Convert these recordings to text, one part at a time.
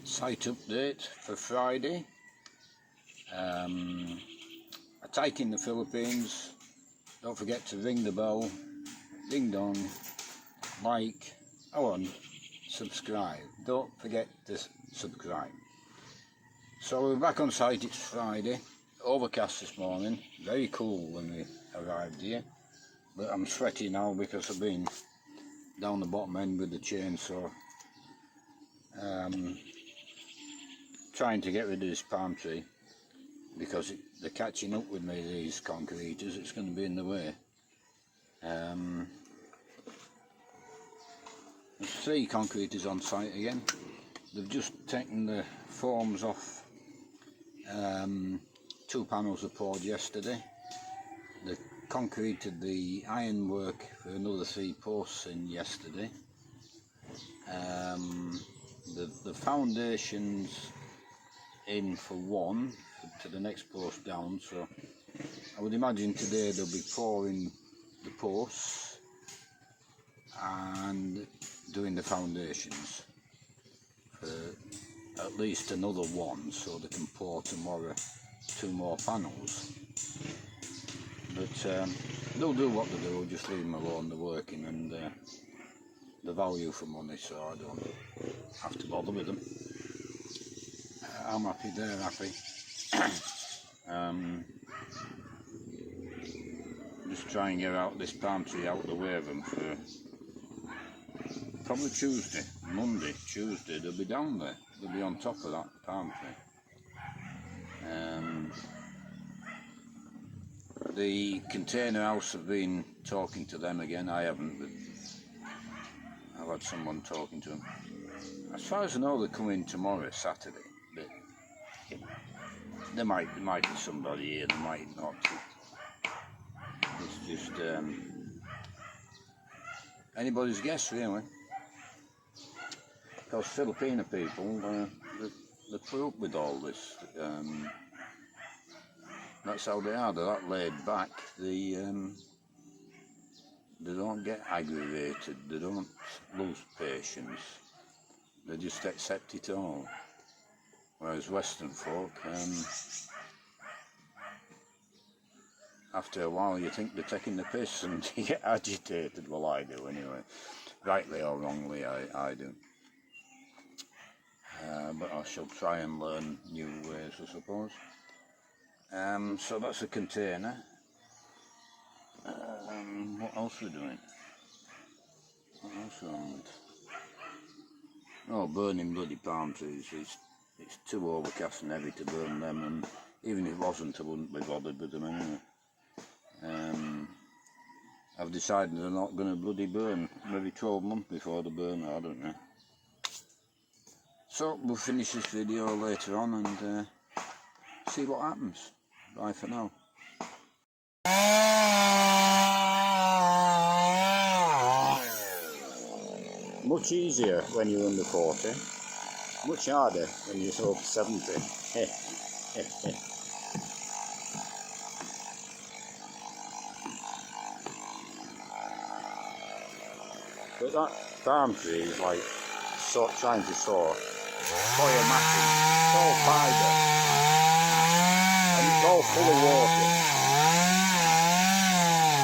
Site update for Friday. Attack in the Philippines. Don't forget to ring the bell, ding dong, like, subscribe. Don't forget to subscribe. So we're back on site. It's Friday. Overcast this morning. Very cool when we arrived here. But I'm sweaty now because I've been down the bottom end with the chainsaw. Trying to get rid of this palm tree because they're catching up with me, these concreters. It's going to be in the way. There's 3 concreters on site again. They've just taken the forms off 2 panels they poured yesterday. They concreted the ironwork for another 3 posts in yesterday. The foundations in for 1 to the next post down, so I would imagine today they'll be pouring the posts and doing the foundations for at least another 1, so they can pour tomorrow 2 more panels. But they'll do what they do, just leave them alone. They're working and the value for money, so I don't have to bother with them. I'm happy, they're happy. Just try and get out this palm tree out of the way of them for probably Tuesday, Monday, Tuesday. They'll be down there. They'll be on top of that palm tree. The container house, have been talking to them again. I haven't, but I've had someone talking to them. As far as I know, they're coming tomorrow, Saturday. But you know, there might be somebody here, there might not. It's just anybody's guess, really. Because Filipino people, they put up with all this. That's how they are. They're that laid back. They don't get aggravated. They don't lose patience. They just accept it all. Whereas Western folk, after a while you think they're taking the piss and you get agitated. Well, I do anyway. Rightly or wrongly, I do. But I shall try and learn new ways, I suppose. So that's a container. What else are we doing? What else are we on? Oh, burning bloody palm trees. It's too overcast and heavy to burn them, and even if it wasn't, I wouldn't be bothered with them anyway. I've decided they're not going to bloody burn. Maybe 12 months before they burn, I don't know. So we'll finish this video later on and see what happens. Bye for now. Much easier when you're under 40, much harder when you're over 70. But that palm tree is like trying to saw coil matting. It's all fibre and it's all full of water.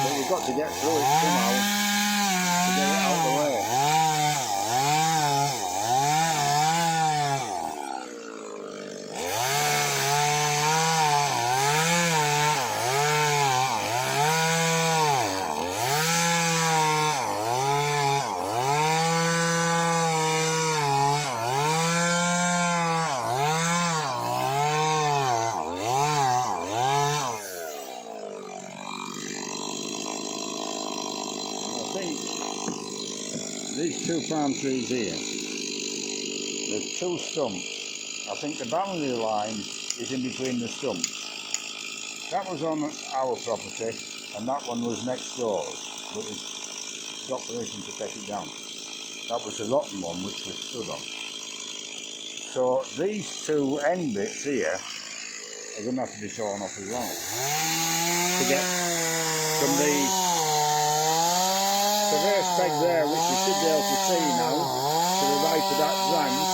But we've got to get through it somehow to get it out of the way. These 2 palm trees here, there's 2 stumps. I think the boundary line is in between the stumps. That was on our property and that one was next door's, but we got permission to take it down. That was the rotten one which we stood on. So these 2 end bits here are going to have to be torn off as well to get from the surveyor peg there, which you should be able to see now, to the right of that branch.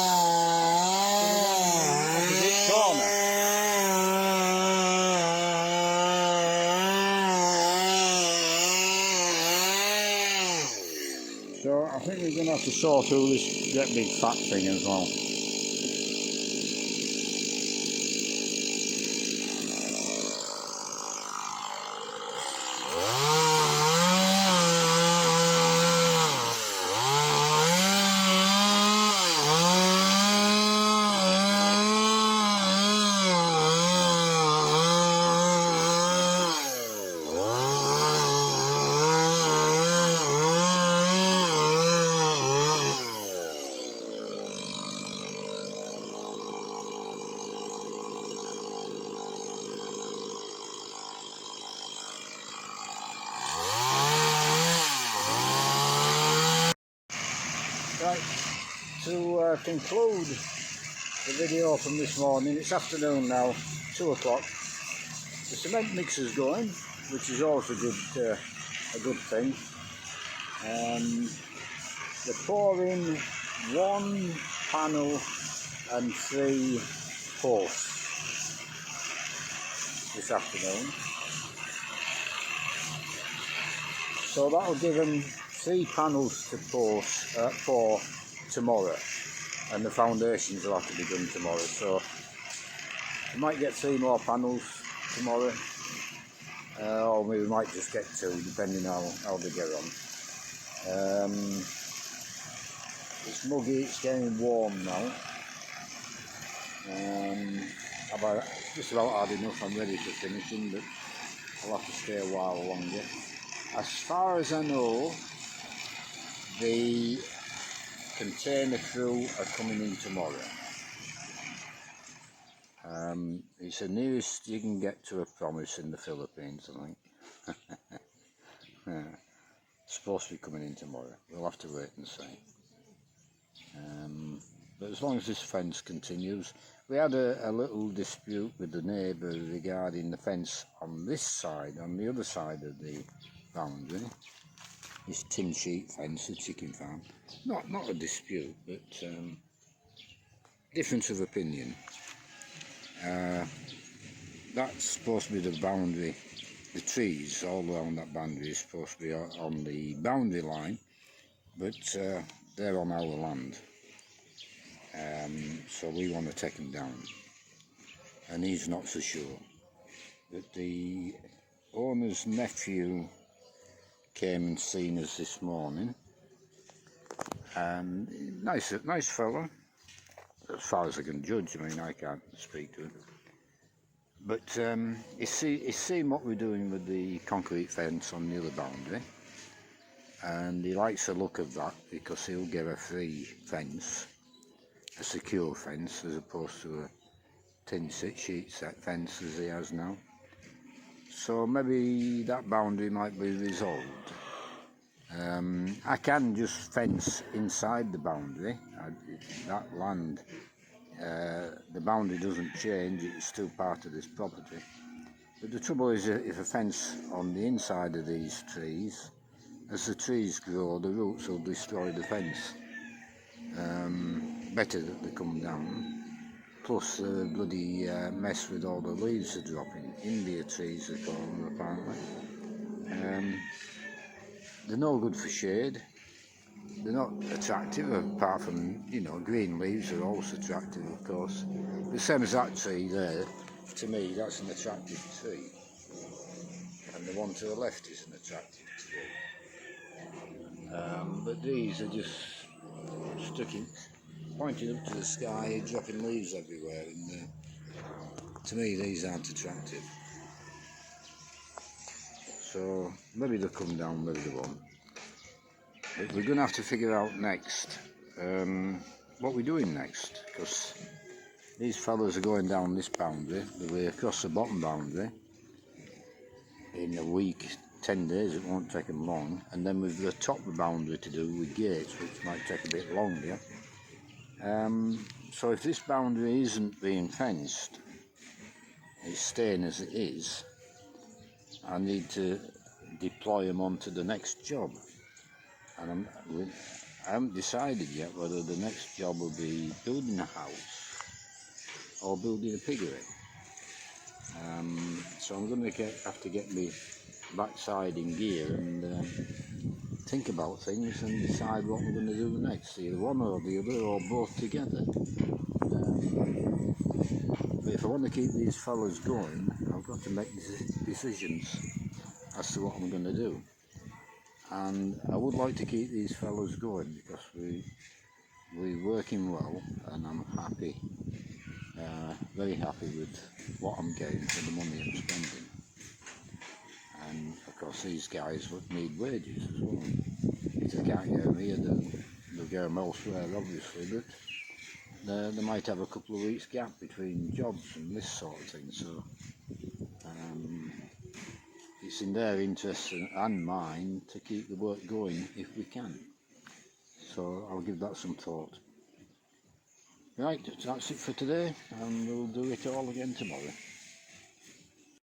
going to have to saw through this great big fat thing as well. Right, to conclude the video from this morning, it's afternoon now, 2 o'clock. The cement mixer's going, which is also a good thing. They're pouring 1 panel and 3 posts this afternoon. So that'll give them 3 panels to pour tomorrow, and the foundations will have to be done tomorrow. So we might get 3 more panels tomorrow, or we might just get 2, depending how they get on. It's muggy, it's getting warm now. Just about had enough. I'm ready for finishing, but I'll have to stay a while longer. As far as I know, the container crew are coming in tomorrow. It's the nearest you can get to a promise in the Philippines, I think. It's supposed to be coming in tomorrow. We'll have to wait and see. But as long as this fence continues, we had a little dispute with the neighbour regarding the fence on this side, on the other side of the boundary. This tin sheet fence, the chicken farm. Not a dispute, but difference of opinion. That's supposed to be the boundary. The trees all around that boundary is supposed to be on the boundary line, but they're on our land. So we want to take them down, and he's not so sure. But the owner's nephew came and seen us this morning, and nice fella, as far as I can judge. I mean, I can't speak to him, but he's seen what we're doing with the concrete fence on the other boundary, and he likes the look of that because he'll get a free fence, a secure fence, as opposed to a tin sheet set fence as he has now. So maybe that boundary might be resolved. I can just fence inside the boundary. That land, the boundary doesn't change, it's still part of this property. But the trouble is, if a fence on the inside of these trees, as the trees grow, the roots will destroy the fence. Better that they come down. Plus the bloody mess with all the leaves are dropping. India trees are called them, apparently. They're no good for shade. They're not attractive, apart from, you know, green leaves are also attractive, of course. The same as that tree there, to me, that's an attractive tree. And the one to the left is an attractive tree. But these are just sticking, pointing up to the sky, dropping leaves everywhere, and to me these aren't attractive. So maybe they'll come down, maybe they won't. But we're going to have to figure out next what we're doing next, because these fellas are going down this boundary, the way across the bottom boundary, in a week, 10 days, it won't take them long, and then we've the top boundary to do with gates, which might take a bit longer. So if this boundary isn't being fenced, it's staying as it is, I need to deploy them onto the next job. And I haven't decided yet whether the next job will be building a house or building a piggery. So I'm going to have to get my backside in gear and think about things and decide what we're going to do next, either one or the other or both together. But if I want to keep these fellas going, I've got to make decisions as to what I'm going to do. And I would like to keep these fellas going because we're working well, and I'm happy, very happy with what I'm getting for the money I'm spending. And of course these guys need wages as well. If they can't get them here, then they'll get them elsewhere obviously, but they might have a couple of weeks gap between jobs and this sort of thing, so it's in their interest and mine to keep the work going if we can. So I'll give that some thought. Right, that's it for today, and we'll do it all again tomorrow.